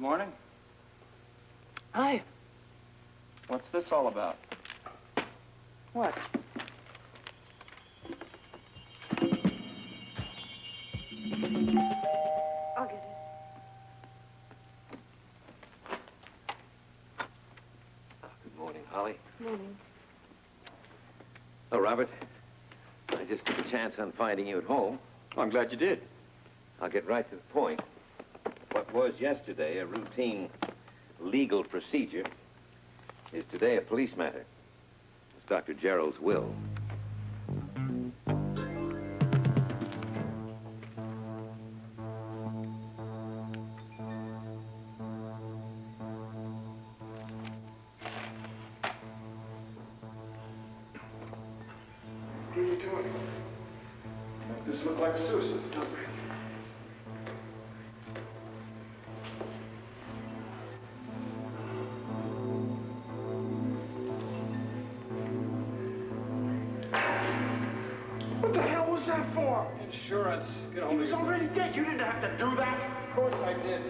morning. Hi. What's this all about? What? I'll get it. Good morning, Holly. Morning. Oh, Robert. I just took a chance on finding you at home. I'm glad you did. I'll get right to the point. What was yesterday a routine legal procedure is today a police matter. It's Dr. Gerald's will. What are you doing? Make this look like a suicide, don't we? What the hell was that for? Insurance. Get He hold of was yourself. already dead. You didn't have to do that. Of course I did.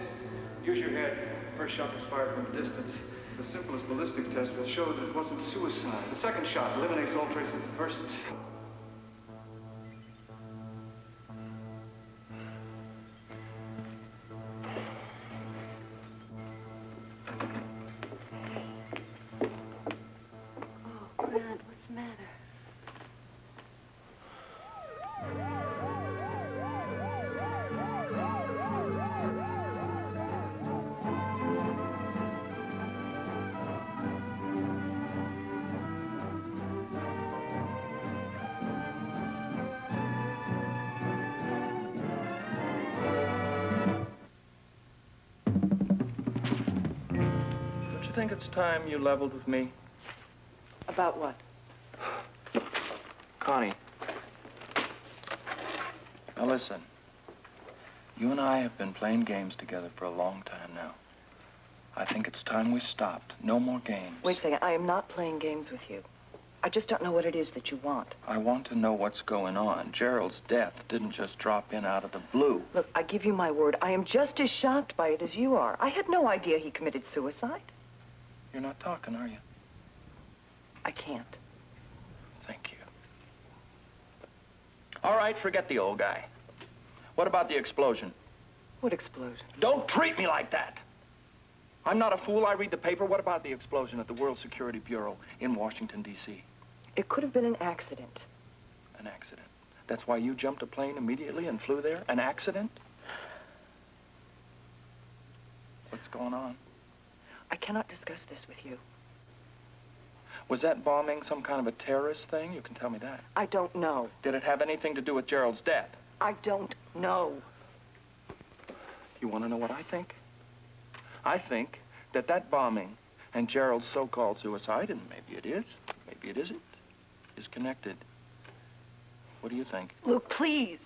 Use your head. First shot was fired from a distance. The simplest ballistic test will show that it wasn't suicide. The second shot eliminates all traces of the first. Oh, Grant, what's the matter? Don't you think it's time you leveled with me? About what? Connie. Now listen. You and I have been playing games together for a long time now. I think it's time we stopped. No more games. Wait a second. I am not playing games with you. I just don't know what it is that you want. I want to know what's going on. Gerald's death didn't just drop in out of the blue. Look, I give you my word. I am just as shocked by it as you are. I had no idea he committed suicide. You're not talking, are you? I can't. Thank you. All right, forget the old guy. What about the explosion? What explosion? Don't treat me like that! I'm not a fool. I read the paper. What about the explosion at the World Security Bureau in Washington, D.C.? It could have been an accident. An accident. That's why you jumped a plane immediately and flew there? An accident? What's going on? I cannot discuss this with you. Was that bombing some kind of a terrorist thing? You can tell me that. I don't know. Did it have anything to do with Gerald's death? I don't know. You want to know what I think? I think that that bombing and Gerald's so-called suicide, and maybe it is, maybe it isn't, is connected. What do you think? Luke, please.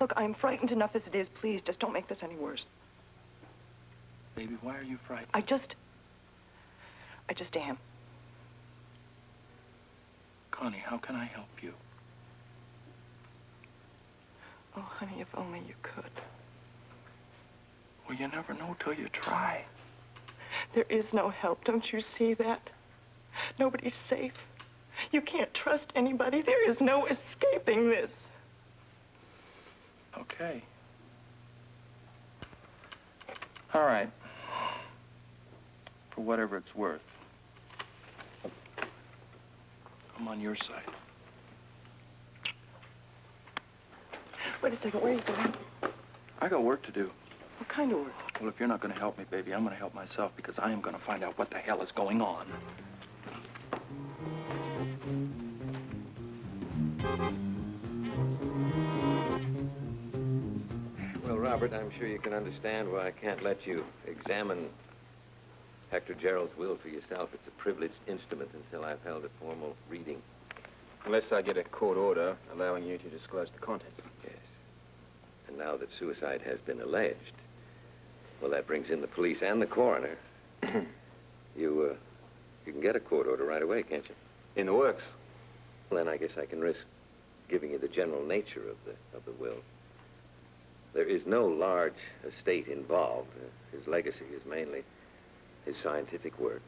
Look, I'm frightened enough as it is. Please, just don't make this any worse. Baby, why are you frightened? I just am. Connie, how can I help you? Oh, honey, if only you could. Well, you never know till you try. There is no help. Don't you see that? Nobody's safe. You can't trust anybody. There is no escaping this. Okay. All right. For whatever it's worth, I'm on your side. Wait a second. Where are you going? I got work to do. What kind of work? Well, if you're not going to help me, baby, I'm going to help myself because I am going to find out what the hell is going on. Well, Robert, I'm sure you can understand why I can't let you examine Hector Gerald's will for yourself. It's a privileged instrument until I've held a formal reading. Unless I get a court order allowing you to disclose the contents. Yes. And now that suicide has been alleged, well, that brings in the police and the coroner. You can get a court order right away, can't you? In the works. Well, then I guess I can risk giving you the general nature of the will. There is no large estate involved. His legacy is mainly his scientific work.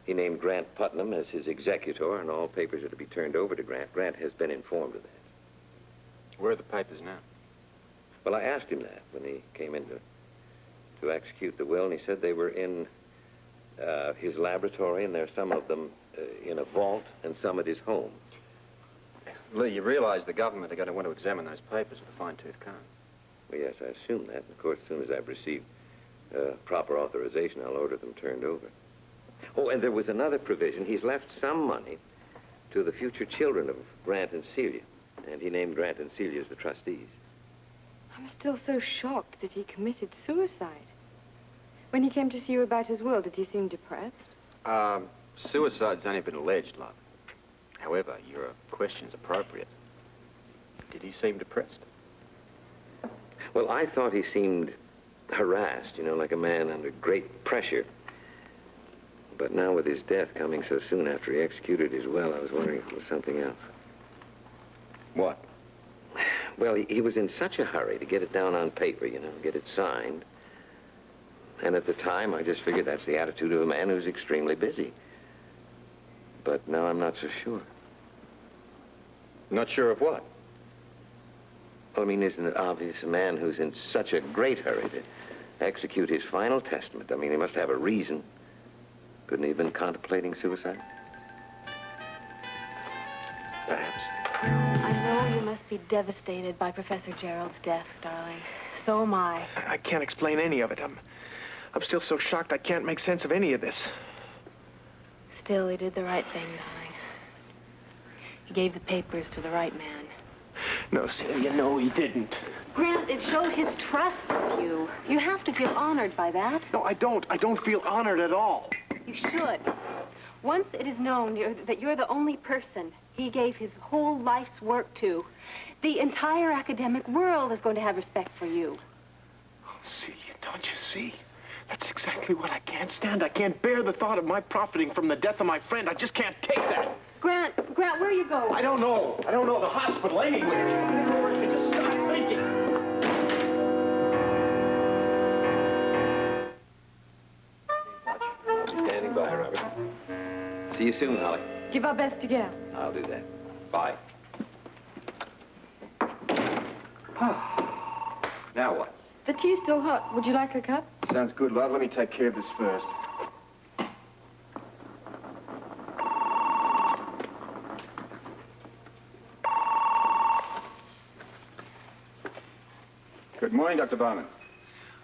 He named Grant Putnam as his executor, and all papers are to be turned over to Grant. Grant has been informed of that. Where are the papers now? Well, I asked him that when he came in to execute the will, and he said they were in his laboratory, and there are some of them in a vault and some at his home. Lee, you realize the government are going to want to examine those papers with a fine-tooth comb. Well, yes, I assume that. And of course, as soon as I've received proper authorization, I'll order them turned over. Oh, and there was another provision. He's left some money to the future children of Grant and Celia, and he named Grant and Celia as the trustees. I'm still so shocked that he committed suicide. When he came to see you about his will, did he seem depressed? Suicide's only been alleged, love. However, your question's appropriate. Did he seem depressed? Well, I thought he seemed harassed, you know, like a man under great pressure. But now with his death coming so soon after he executed his will, I was wondering if it was something else. What? Well, he was in such a hurry to get it down on paper, you know, get it signed. And at the time, I just figured that's the attitude of a man who's extremely busy. But now I'm not so sure. Not sure of what? Well, I mean, isn't it obvious a man who's in such a great hurry to execute his final testament? I mean, he must have a reason. Couldn't he have been contemplating suicide? Perhaps. I know you must be devastated by Professor Gerald's death, darling. So am I. I can't explain any of it. I'm still so shocked I can't make sense of any of this. Still, he did the right thing, darling. He gave the papers to the right man. No, Celia, no, he didn't. Grant, it showed his trust of you. You have to feel honored by that. No, I don't. I don't feel honored at all. You should. Once it is known that you're the only person he gave his whole life's work to, the entire academic world is going to have respect for you. Oh, Celia, don't you see? That's exactly what I can't stand. I can't bear the thought of my profiting from the death of my friend. I just can't take that. Grant, where are you going? I don't know. I don't know. The hospital, anywhere. Anywhere I can just stop thinking. I'll be standing by, Robert. See you soon, Holly. Give our best to Gail. I'll do that. Bye. Now what? The tea's still hot. Would you like a cup? Sounds good, love. Let me take care of this first. Good morning, Dr. Bowman.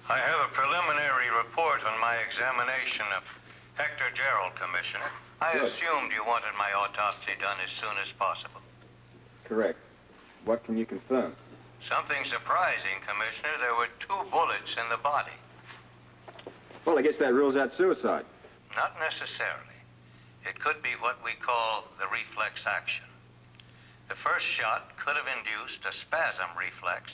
I have a preliminary report on my examination of Hector Gerald, Commissioner. I Good. assumed you wanted my autopsy done as soon as possible. Correct. What can you confirm? Something surprising, Commissioner. There were 2 bullets in the body. Well, I guess that rules out suicide. Not necessarily. It could be what we call the reflex action. The first shot could have induced a spasm reflex,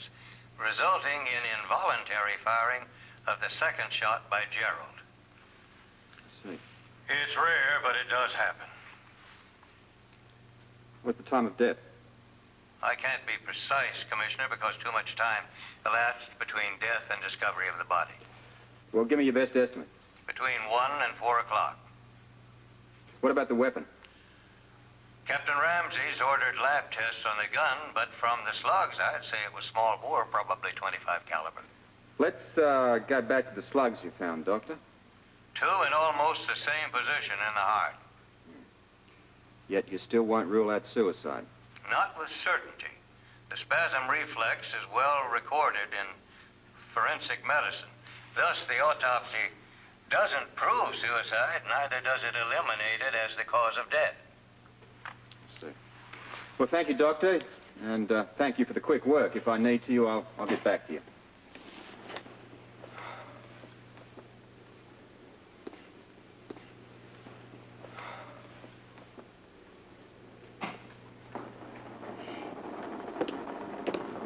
resulting in involuntary firing of the second shot by Gerald. I see. It's rare, but it does happen. What's the time of death? I can't be precise, Commissioner, because too much time elapsed between death and discovery of the body. Well, give me your best estimate. Between 1 and 4 o'clock. What about the weapon? Captain Ramsey's ordered lab tests on the gun, but from the slugs, I'd say it was small bore, probably 25 caliber. Let's go back to the slugs you found, Doctor. 2 in almost the same position in the heart. Yet you still won't rule out suicide. Not with certainty. The spasm reflex is well recorded in forensic medicine. Thus, the autopsy doesn't prove suicide, neither does it eliminate it as the cause of death. I see. Well, thank you, Doctor, and thank you for the quick work. If I need to, I'll get back to you.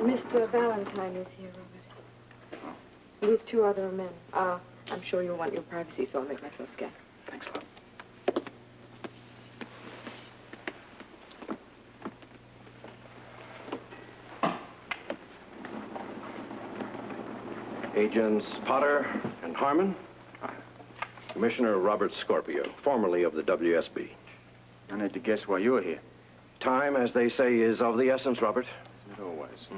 Mr. Valentine is here, Robert. With 2 other men. I'm sure you'll want your privacy, so I'll make myself scarce. Thanks a lot. Agents Potter and Harmon. Commissioner Robert Scorpio, formerly of the WSB. I need to guess why you're here. Time, as they say, is of the essence, Robert. Isn't it always?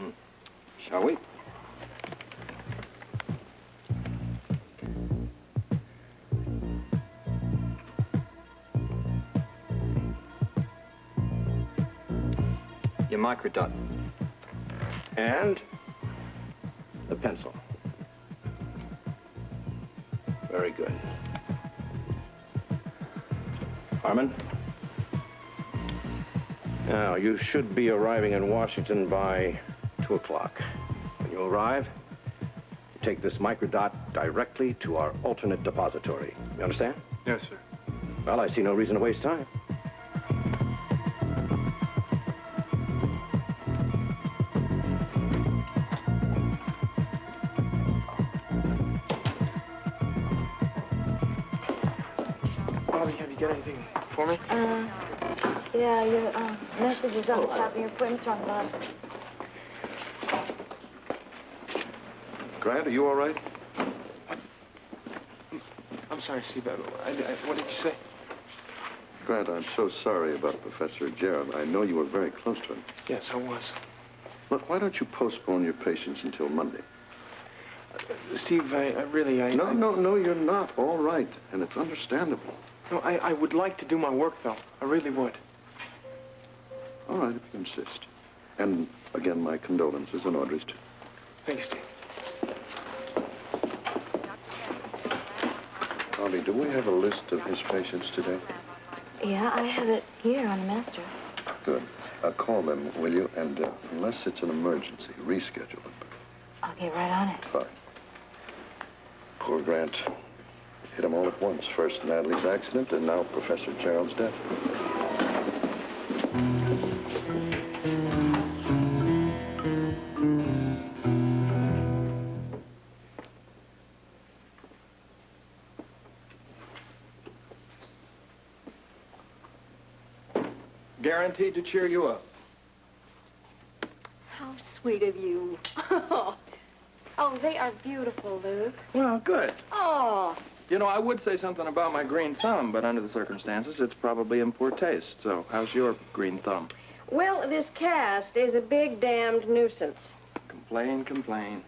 Shall we? Your microdot. And the pencil. Very good. Harmon? Now, you should be arriving in Washington by 2 o'clock. When you arrive, you take this microdot directly to our alternate depository. You understand? Yes, sir. Well, I see no reason to waste time. Have you got anything for me? Yeah, your message is on the top and your appointment's on the bottom. Grant, are you all right? I'm sorry, Steve. What did you say? Grant, I'm so sorry about Professor Gerald. I know you were very close to him. Yes, I was. Look, why don't you postpone your patients until Monday? Steve, I really... No, you're not. All right, and it's understandable. No, I would like to do my work, though. I really would. All right, if you insist. And, again, my condolences and Audrey's, too. Thanks, Steve. Connie, do we have a list of his patients today? Yeah, I have it here on the master. Good. Call them, will you? And unless it's an emergency, reschedule it. I'll get right on it. Fine. Poor Grant. Hit them all at once. First Natalie's accident, and now Professor Gerald's death. Guaranteed to cheer you up. How sweet of you. Oh, they are beautiful, Luke. Well, good. Oh. You know, I would say something about my green thumb, but under the circumstances, it's probably in poor taste. So, how's your green thumb? Well, this cast is a big damned nuisance. Complain, complain.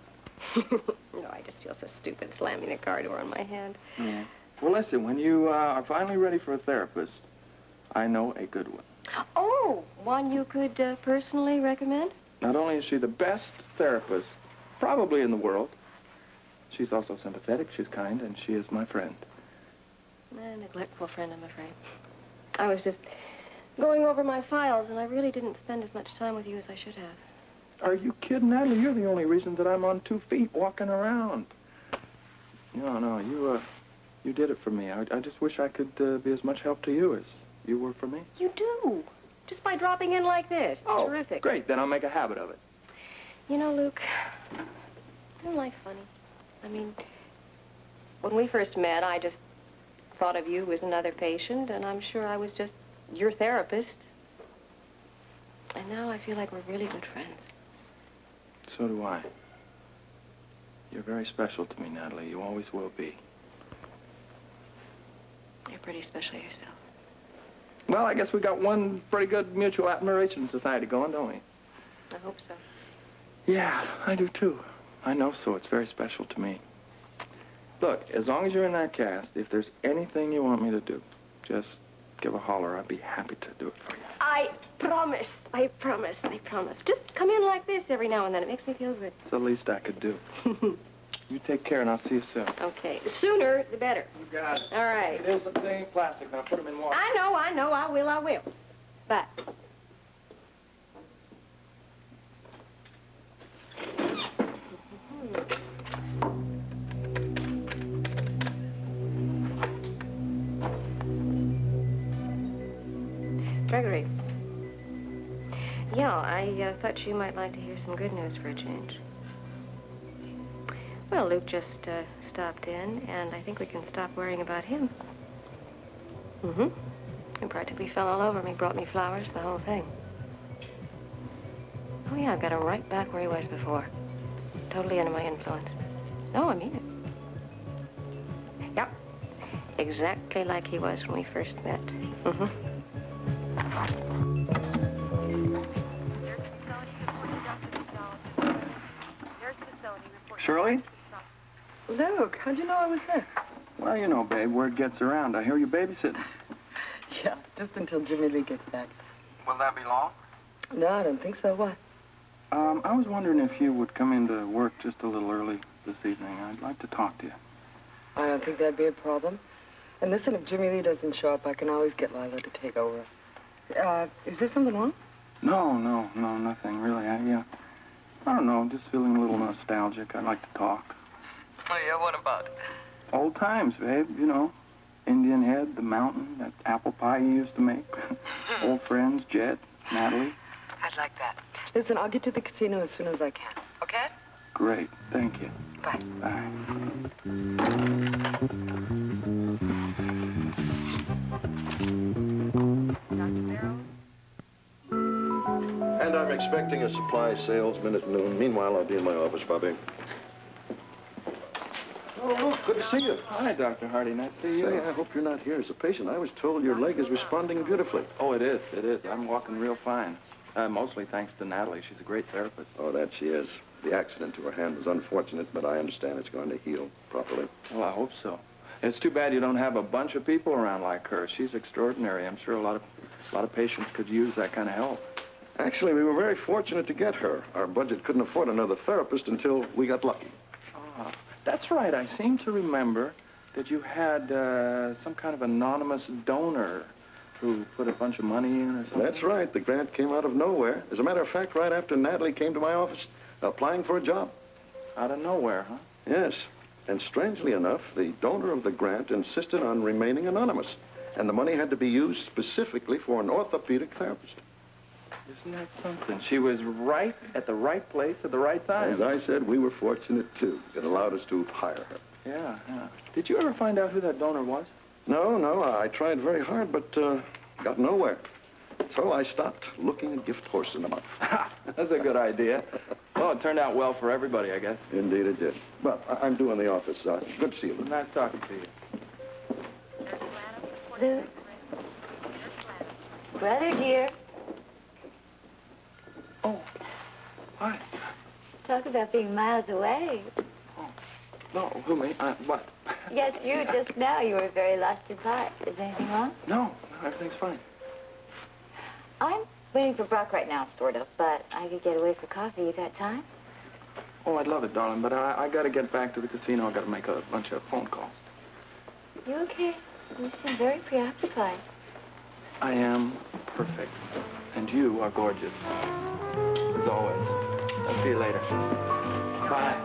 No, I just feel so stupid slamming a car door on my head. Yeah. Well, listen, when you are finally ready for a therapist, I know a good one. Oh, one you could personally recommend? Not only is she the best therapist, probably in the world, she's also sympathetic, she's kind, and she is my friend. A neglectful friend, I'm afraid. I was just going over my files, and I really didn't spend as much time with you as I should have. Are you kidding, Natalie? You're the only reason that I'm on 2 feet walking around. No, you did it for me. I just wish I could be as much help to you as you were for me. You do. Just by dropping in like this. It's terrific. Great. Then I'll make a habit of it. You know, Luke, isn't life funny? I mean, when we first met, I just thought of you as another patient, and I'm sure I was just your therapist. And now I feel like we're really good friends. So do I. You're very special to me, Natalie. You always will be. You're pretty special yourself. Well, I guess we got one pretty good mutual admiration society going, don't we? I hope so. Yeah, I do too. I know so. It's very special to me. Look, as long as you're in that cast, if there's anything you want me to do, just give a holler. I'd be happy to do it for you. I promise. I promise. I promise. Just come in like this every now and then. It makes me feel good. It's the least I could do. You take care, and I'll see you soon. Okay. The sooner, the better. You got it. All right. It is a thing plastic. Now put them in water. I know. I will. But... Gregory. Yeah, I thought you might like to hear some good news for a change. Well, Luke just stopped in, and I think we can stop worrying about him. Mm-hmm. He practically fell all over me, brought me flowers, the whole thing. Oh, yeah, I've got him right back where he was before. Totally under my influence. No, I mean it. Yep. Exactly like he was when we first met. Mm-hmm. Shirley? Luke, how'd you know I was there? Well, you know, babe, word gets around. I hear you're babysitting. Yeah, just until Jimmy Lee gets back. Will that be long? No, I don't think so. Why? I was wondering if you would come into work just a little early this evening. I'd like to talk to you. I don't think that'd be a problem. And listen, if Jimmy Lee doesn't show up, I can always get Lila to take over. Is there something wrong? No, nothing, really. I don't know, just feeling a little nostalgic. I'd like to talk. Oh, yeah, what about? Old times, babe, you know. Indian Head, the mountain, that apple pie you used to make. Old friends, Jet, Natalie. I'd like that. Listen, I'll get to the casino as soon as I can. Okay? Great, thank you. Bye. Bye. And I'm expecting a supply salesman at noon. Meanwhile, I'll be in my office, Bobby. Oh, Luke, good to see you. Hi, Dr. Hardy. Nice to see you. Say, I hope you're not here as a patient. I was told your leg is responding beautifully. Oh, it is. I'm walking real fine. Mostly thanks to Natalie. She's a great therapist. Oh, that she is. The accident to her hand was unfortunate, but I understand it's going to heal properly. Well, I hope so. It's too bad you don't have a bunch of people around like her. She's extraordinary. I'm sure a lot of patients could use that kind of help. Actually, we were very fortunate to get her. Our budget couldn't afford another therapist until we got lucky. Ah, that's right. I seem to remember that you had some kind of anonymous donor who put a bunch of money in or something. That's right. The grant came out of nowhere. As a matter of fact, right after Natalie came to my office applying for a job. Out of nowhere, huh? Yes. And strangely enough, the donor of the grant insisted on remaining anonymous. And the money had to be used specifically for an orthopedic therapist. Isn't that something? She was right at the right place at the right time. As I said, we were fortunate, too. It allowed us to hire her. Yeah. Did you ever find out who that donor was? No, I tried very hard, but got nowhere. So I stopped looking a gift horse in the mouth. That's a good idea. Well, it turned out well for everybody, I guess. Indeed it did. Well, I'm due in the office. Good to see you, Lou. Nice talking to you. Lou? Brother, dear. Oh, hi. Talk about being miles away. No, who, me? What? Yes, you just now. You were very lost in thought. Is anything wrong? No, everything's fine. I'm waiting for Brock right now, sort of, but I could get away for coffee. You got time? Oh, I'd love it, darling, but I got to get back to the casino. I got to make a bunch of phone calls. You okay? You seem very preoccupied. I am perfect, and you are gorgeous, as always. I'll see you later. Bye.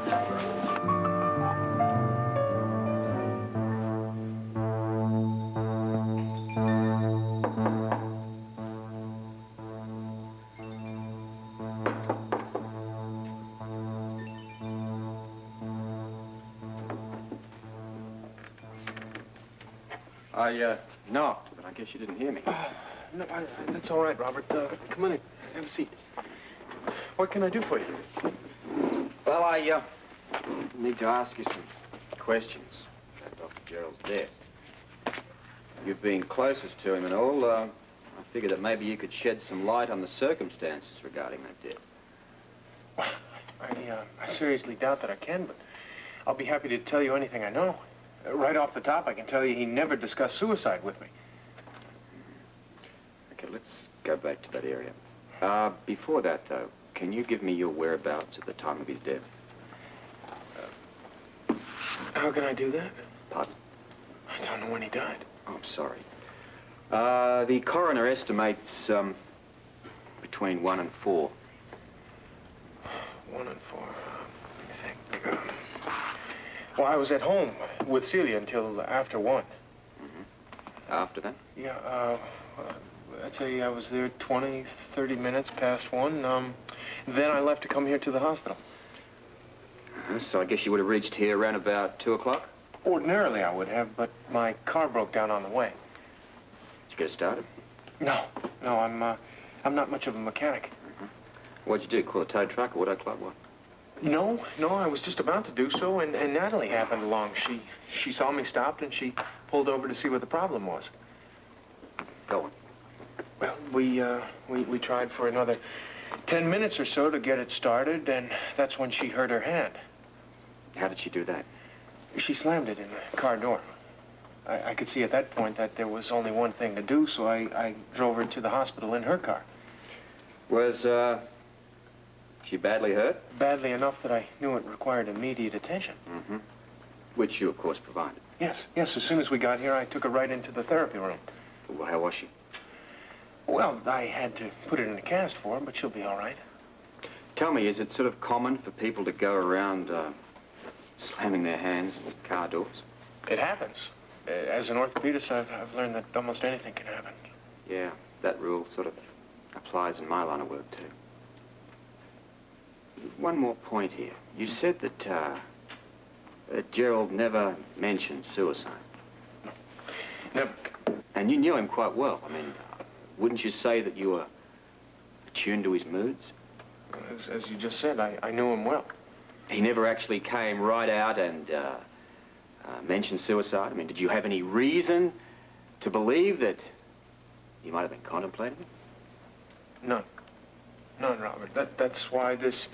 I knocked, but I guess you didn't hear me. No, that's all right, Robert. Come on in. Have a seat. What can I do for you? Well, I need to ask you some questions about Dr. Gerald's death. You've been closest to him and all. I figured that maybe you could shed some light on the circumstances regarding that death. I seriously doubt that I can, but I'll be happy to tell you anything I know. Right off the top, I can tell you he never discussed suicide with me. Okay, let's go back to that area. Before that, though, can you give me your whereabouts at the time of his death? How can I do that? Pardon? I don't know when he died. Oh, I'm sorry. The coroner estimates between 1 and 4. 1 and 4. Let me think. Well, I was at home with Celia until after 1. Mm-hmm. After that? Yeah, I'd say I was there 20, 30 minutes past 1. Then I left to come here to the hospital. So I guess you would have reached here around about 2 o'clock? Ordinarily I would have, but my car broke down on the way. Did you get it started? No, I'm not much of a mechanic. Mm-hmm. What'd you do, call a tow truck or what? What? No, I was just about to do so, and Natalie happened along. She saw me stopped, and she pulled over to see what the problem was. Go on. Well, we tried for another 10 minutes or so to get it started, and that's when she hurt her hand. How did she do that? She slammed it in the car door. I could see at that point that there was only one thing to do, so I drove her to the hospital in her car. Was, she badly hurt? Badly enough that I knew it required immediate attention. Mm-hmm. Which you, of course, provided. Yes. As soon as we got here, I took her right into the therapy room. Well, how was she? Well, I had to put it in a cast for her, but she'll be all right. Tell me, is it sort of common for people to go around slamming their hands in car doors? It happens. As an orthopedist, I've learned that almost anything can happen. Yeah, that rule sort of applies in my line of work, too. One more point here. You said that Gerald never mentioned suicide. No. Never. And you knew him quite well. I mean, wouldn't you say that you were attuned to his moods? As you just said, I knew him well. He never actually came right out and mentioned suicide? I mean, did you have any reason to believe that you might have been contemplating it? None. None, Robert. That's why this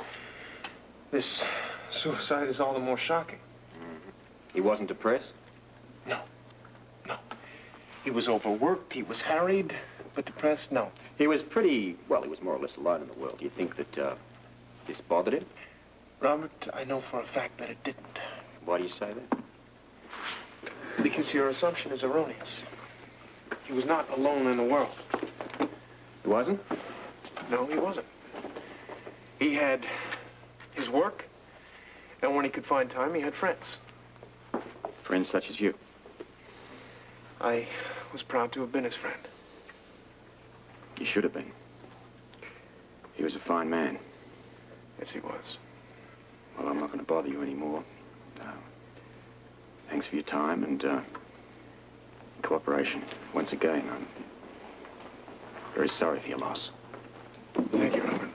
suicide is all the more shocking. Mm-hmm. He wasn't depressed? No. He was overworked, he was harried, but depressed, no. He was pretty, well, he was more or less alone in the world. Do you think that this bothered him? Robert, I know for a fact that it didn't. Why do you say that? Because your assumption is erroneous. He was not alone in the world. He wasn't? No, he wasn't. He had his work, and when he could find time, he had friends. Friends such as you? I was proud to have been his friend. You should have been. He was a fine man. Yes, he was. Well, I'm not going to bother you anymore. Thanks for your time and cooperation. Once again, I'm very sorry for your loss. Thank you, Robert.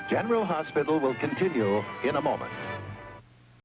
General Hospital will continue in a moment.